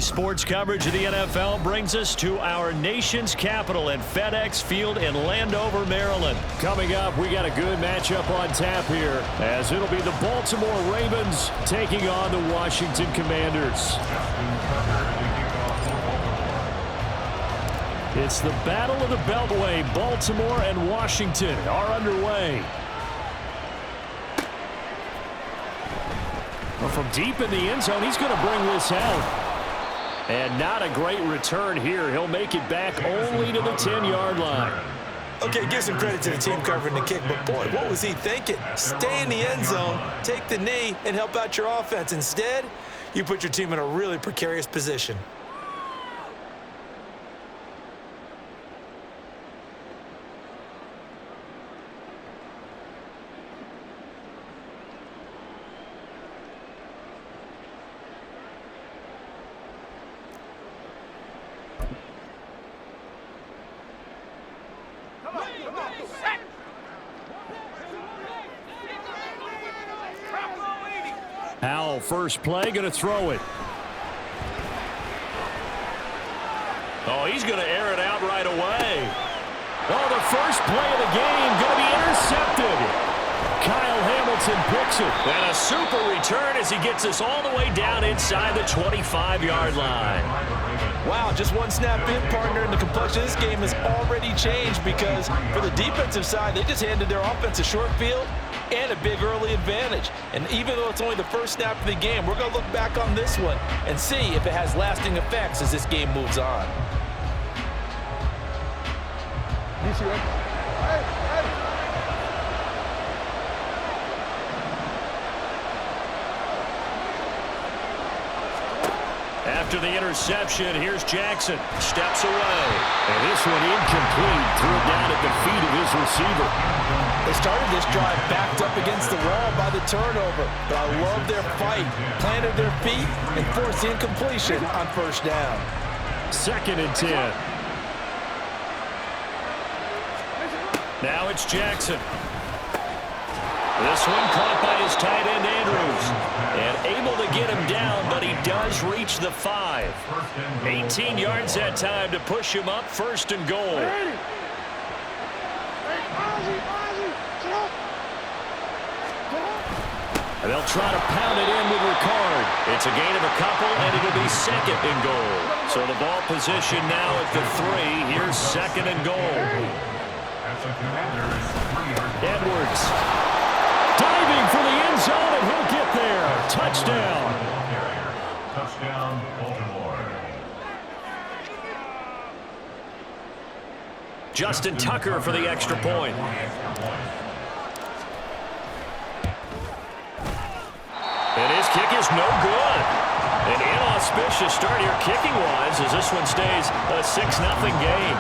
sports coverage of the NFL brings us to our nation's capital at FedEx Field in Landover, Maryland. Coming up, we got a good matchup on tap here, as it'll be the Baltimore Ravens taking on the Washington Commanders. It's the Battle of the Beltway. Baltimore and Washington are underway. Well, from deep in the end zone, he's going to bring this out. And not a great return here. He'll make it back only to the 10-yard line. Okay, give some credit to the team covering the kick, but boy, what was he thinking? Stay in the end zone, take the knee, and help out your offense. Instead, you put your team in a really precarious position. Howell, first play, going to throw it. Oh, he's going to air it out right away. Oh, the first play of the game going to be intercepted. Kyle Hamilton picks it. And a super return as he gets us all the way down inside the 25-yard line. Wow, just one snap in, partner, and the complexion of this game has already changed because for the defensive side, they just handed their offense a short field and a big early advantage. And even though it's only the first snap of the game, we're going to look back on this one and see if it has lasting effects as this game moves on. After the interception, here's Jackson. Steps away. And this one incomplete. Threw it down at the feet of his receiver. They started this drive backed up against the wall by the turnover, but I love their fight. Planted their feet and forced the incompletion on first down. 2nd and 10. Now it's Jackson. This one caught by his tight end, Andrews. And able to get him down, but he does reach the 5. 18 yards that time to push him up, 1st and goal. And they'll try to pound it in with Ricard. It's a gain of a couple, and it'll be 2nd and goal. So the ball position now at the 3. Here's 2nd and goal. Edwards. Diving for the end zone, and he'll get there. Touchdown. Touchdown, Baltimore. Justin Tucker for the extra point. And his kick is no good. An inauspicious start here kicking-wise as this one stays a 6-0 game.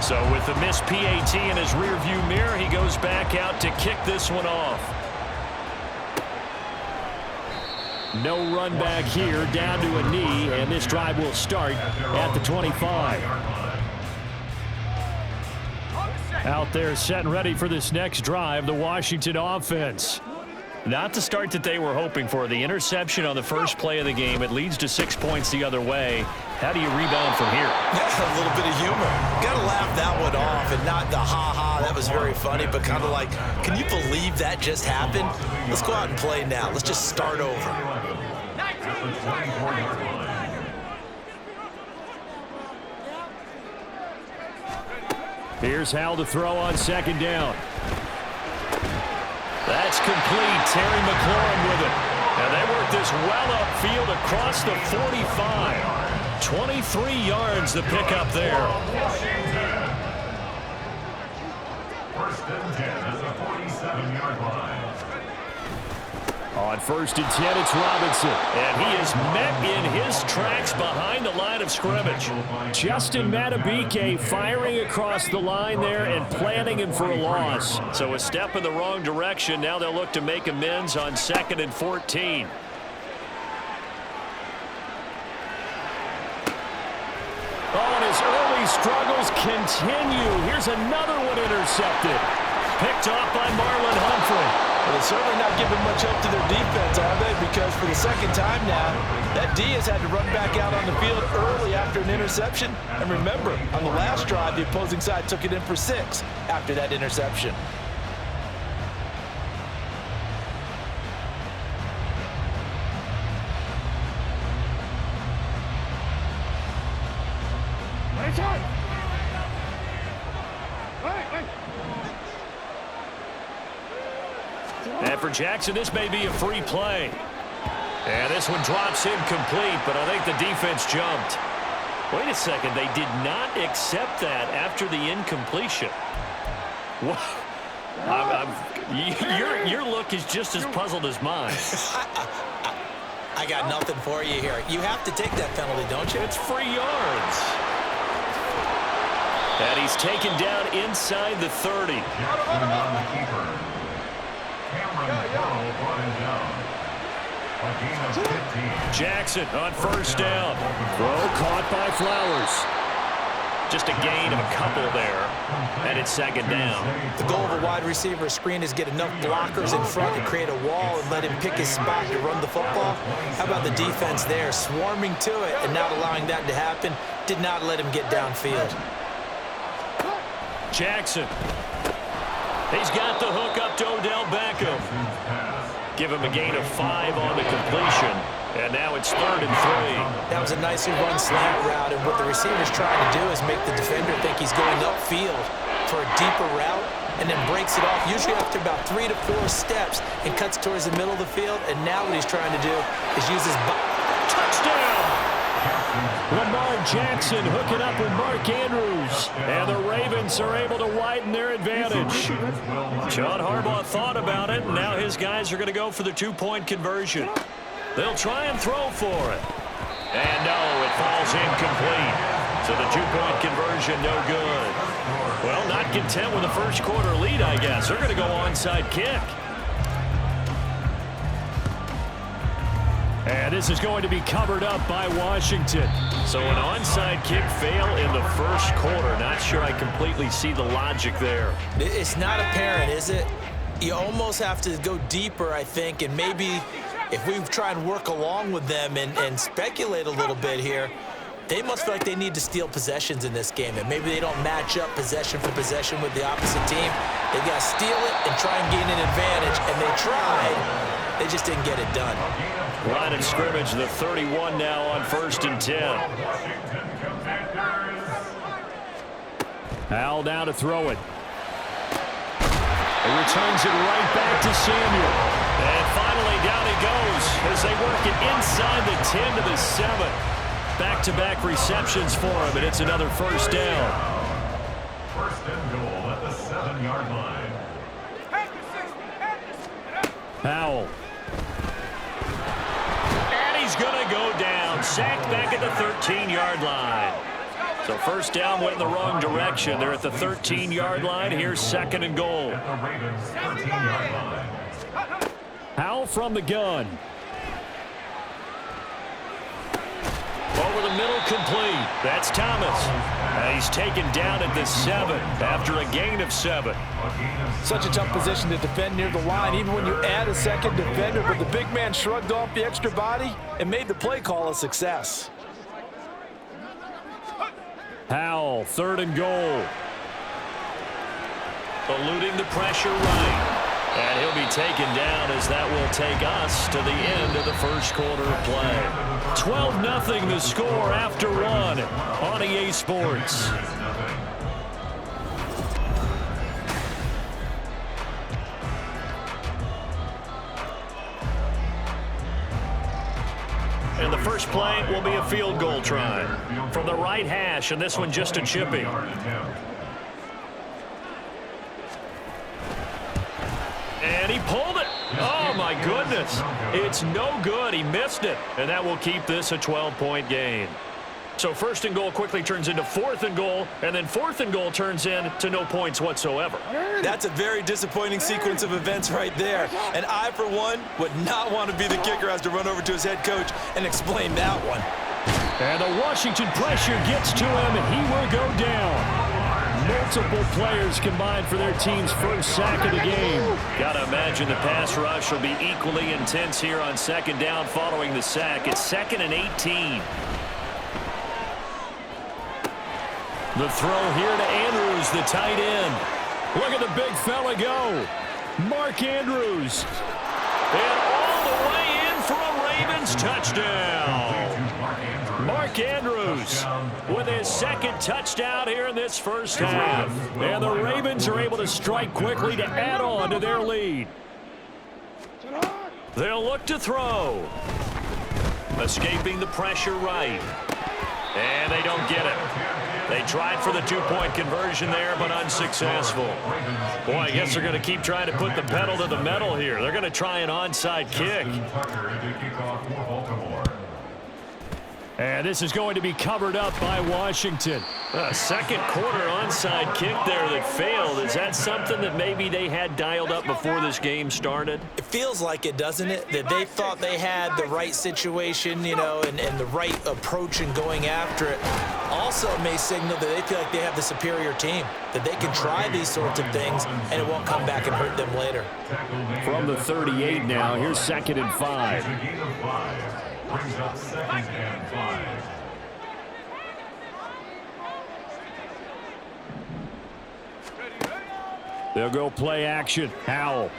So with the missed PAT in his rearview mirror, he goes back out to kick this one off. No run back here, down to a knee, and this drive will start at the 25. Out there set and ready for this next drive, the Washington offense. Not the start that they were hoping for. The interception on the first play of the game. It leads to 6 points the other way. How do you rebound from here? Yeah, a little bit of humor. Got to laugh that one off and not the ha-ha, that was very funny, but kind of like, can you believe that just happened? Let's go out and play now. Let's just start over. Here's Howell to throw on 2nd down. That's complete. Terry McLaurin with it. And they work this well upfield across the 45. 23 yards the pickup there. 1st and 10 at the 47-yard line. On 1st and 10, it's Robinson. And he is met in his tracks behind the line of scrimmage. Justin Matabike firing across the line there and planting him for a loss. So a step in the wrong direction. Now they'll look to make amends on 2nd and 14. Oh, and his early struggles continue. Here's another one intercepted. Picked off by Marlon Humphrey. Well, they're certainly not giving much help to their defense, are they? Because for the second time now, that D has had to run back out on the field early after an interception. And remember, on the last drive, the opposing side took it in for 6 after that interception. And for Jackson, this may be a free play. And this one drops incomplete, but I think the defense jumped. Wait a second, they did not accept that after the incompletion. What? Your look is just as puzzled as mine. I got nothing for you here. You have to take that penalty, don't you? It's free yards. And he's taken down inside the 30. Jackson on the keeper. Cameron Burrow brought him down. A gain of 15. Jackson on first down. Throw caught by Flowers. Just a gain of a couple there. And it's second down. The goal of a wide receiver screen is get enough blockers in front to create a wall and let him pick his spot to run the football. How about the defense there, swarming to it and not allowing that to happen? Did not let him get downfield. Jackson. He's got the hook up to Odell Beckham. Give him a gain of 5 on the completion. And now it's 3rd and 3. That was a nicely run slant route, and what the receiver's trying to do is make the defender think he's going upfield for a deeper route, and then breaks it off, usually after about 3 to 4 steps, and cuts towards the middle of the field. And now what he's trying to do is use his touchdown! Lamar Jackson hooking up with Mark Andrews. And the Ravens are able to widen their advantage. John Harbaugh thought about it, and now his guys are going to go for the 2-point conversion. They'll try and throw for it. And no, it falls incomplete. So the 2-point conversion, no good. Well, not content with the first quarter lead, I guess. They're going to go onside kick. And this is going to be covered up by Washington. So an onside kick fail in the first quarter. Not sure I completely see the logic there. It's not apparent, is it? You almost have to go deeper, I think, and maybe if we try and work along with them and speculate a little bit here, they must feel like they need to steal possessions in this game, and maybe they don't match up possession for possession with the opposite team. They've got to steal it and try and gain an advantage, and they tried. They just didn't get it done. Line of scrimmage, the 31 now on 1st and 10. Al now to throw it. He returns it right back to Samuel. And finally down he goes as they work it inside the 10 to the 7. Back-to-back receptions for him, and it's another first down. 1st and goal at the 7-yard line. Powell. And he's going to go down. Sacked back at the 13-yard line. So first down went in the wrong direction. They're at the 13-yard line. Here's 2nd and goal. At the Ravens 13-yard line. Powell from the gun. Over the middle, complete. That's Thomas. And he's taken down at the 7 after a gain of 7. Such a tough position to defend near the line, even when you add a second defender. But the big man shrugged off the extra body and made the play call a success. Powell, 3rd and goal. Eluding the pressure right. And he'll be taken down as that will take us to the end of the first quarter of play. 12-0 the score after 1 on EA Sports. And the first play will be a field goal try from the right hash, and this one just a chipping. And he pulled it. Oh, my goodness. It's no good. He missed it. And that will keep this a 12-point game. So 1st and goal quickly turns into 4th and goal, and then 4th and goal turns into no points whatsoever. That's a very disappointing sequence of events right there. And I, for one, would not want to be the kicker who has to run over to his head coach and explain that one. And the Washington pressure gets to him, and he will go down. Multiple players combined for their team's first sack of the game. Got to imagine the pass rush will be equally intense here on second down following the sack. It's 2nd and 18. The throw here to Andrews, the tight end. Look at the big fella go. Mark Andrews. And all the way in for a Ravens touchdown. Mark Andrews with his second touchdown here in this first half. And the Ravens are able to strike quickly to add on to their lead. They'll look to throw. Escaping the pressure right. And they don't get it. They tried for the two-point conversion there, but unsuccessful. Boy, I guess they're going to keep trying to put the pedal to the metal here. They're going to try an onside kick. And this is going to be covered up by Washington. A second quarter onside kick there that failed. Is that something that maybe they had dialed up before this game started? It feels like it, doesn't it? That they thought they had the right situation, you know, and the right approach in going after it. Also, it may signal that they feel like they have the superior team, that they can try these sorts of things, and it won't come back and hurt them later. From the 38 now, here's 2nd and 5. Brings up 2nd and 5. They'll go play action. Howell.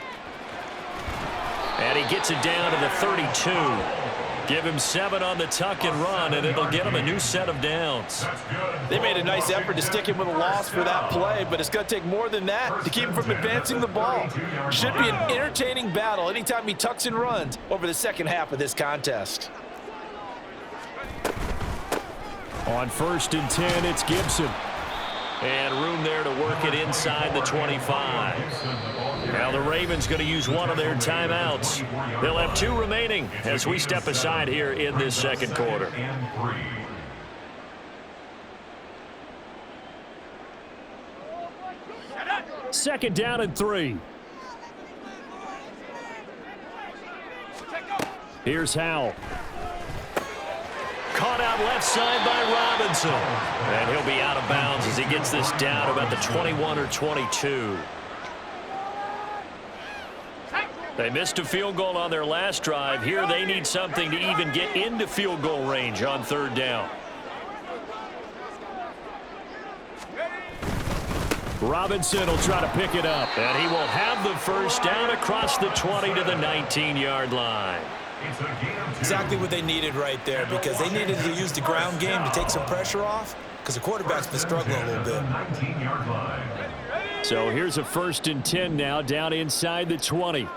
And he gets it down to the 32. Give him 7 on the tuck and run, and it'll get him a new set of downs. They made a nice effort to stick him with a loss for that play, but it's going to take more than that to keep him from advancing the ball. Should be an entertaining battle anytime he tucks and runs over the second half of this contest. On 1st and 10, it's Gibson. And room there to work it inside the 25. Now the Ravens going to use one of their timeouts. They'll have 2 remaining as we step aside here in this second quarter. Second down and 3. Here's Howell. Caught out left side by Robinson. And he'll be out of bounds as he gets this down about the 21 or 22. They missed a field goal on their last drive. Here they need something to even get into field goal range on 3rd down. Robinson will try to pick it up. And he will have the first down across the 20 to the 19-yard line. Exactly what they needed right there, because they needed to use the ground game to take some pressure off, because the quarterback's been struggling a little bit. So here's a 1st and 10 now, down inside the 20.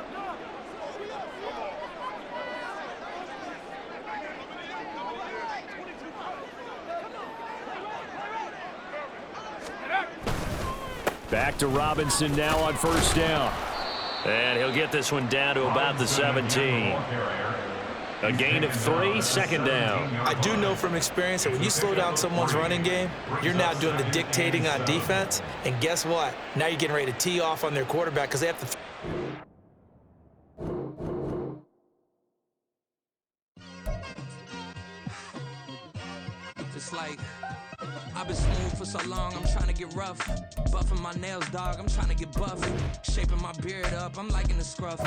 Back to Robinson now on 1st down. And he'll get this one down to about the 17. A gain of 3, 2nd down. I do know from experience that when you slow down someone's running game, you're now doing the dictating on defense. And guess what? Now you're getting ready to tee off on their quarterback because they have to. Just like I've been smooth for so long, I'm trying to get rough. Buffing my nails, dog, I'm trying to get buff. Shaping my beard up, I'm liking the scruff.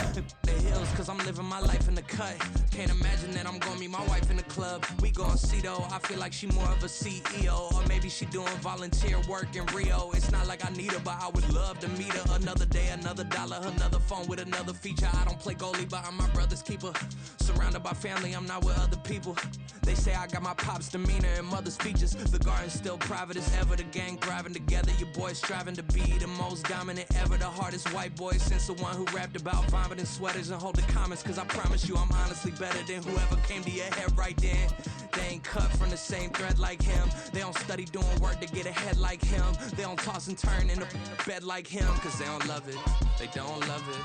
The hills, cause I'm living my life in the cut. Can't imagine that I'm gonna meet my wife in the club. We gon' see though, I feel like she more of a CEO. Or maybe she doing volunteer work in Rio. It's not like I need her, but I would love to meet her. Another day, another dollar, another phone with another feature. I don't play goalie, but I'm my brother's keeper. Surrounded by family, I'm not with other people. They say I got my pop's demeanor and mother's features. The garden's still private as ever, the gang thriving together. Your boys striving to be the most dominant ever. The hardest white boy since the one who rapped about vomiting sweaters and holding comments. Cause I promise you I'm honestly better than whoever came to your head right then. They ain't cut from the same thread like him. They don't study doing work to get ahead like him. They don't toss and turn in the bed like him. Cause they don't love it, they don't love it.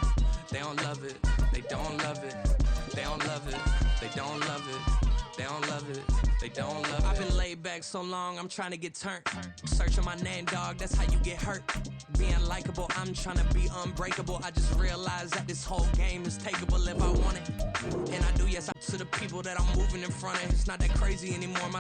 They don't love it, they don't love it. They don't love it, they don't love it. They don't love it, they don't love it. I've been laid back so long, I'm trying to get turned. Searching my name, dog, that's how you get hurt. Being likable, I'm trying to be unbreakable. I just realized that this whole game is takeable if I want it. And I do, yes, to the people that I'm moving in front of. It's not that crazy anymore.